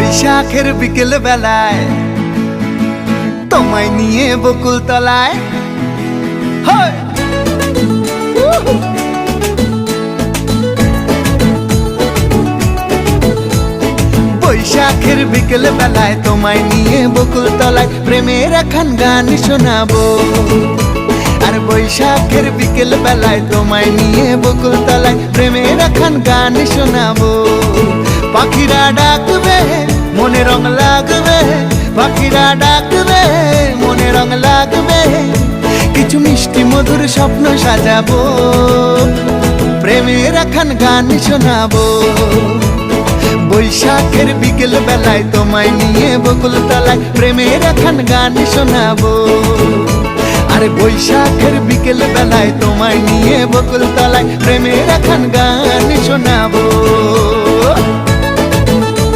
বৈশাখের বিকেল বেলায় তোমায় নিয়ে বকুল তলায় বৈশাখের বিকেল বেলায় তোমায় নিয়ে বকুল তলায় প্রেমের একখান গান শোনাবো। আর বৈশাখের বিকেল বেলায় তোমায় নিয়ে বকুল তলায় প্রেমের একখান গান শোনাবো। পাখিরা ডাকবে মনে রং লাগবে, পাখিরা ডাকবে মনে রং লাগবে, কিছু মিষ্টি মধুর স্বপ্ন সাজাবো, প্রেমের একখান গান শোনাবো। বৈশাখের বিকেল বেলায় তোমায় নিয়ে বকুল তলায় প্রেমের একখান গান শোনাবো। আরে বৈশাখের বিকেল বেলায় তোমায় নিয়ে বকুল তলায় প্রেমের একখান গান শোনাবো।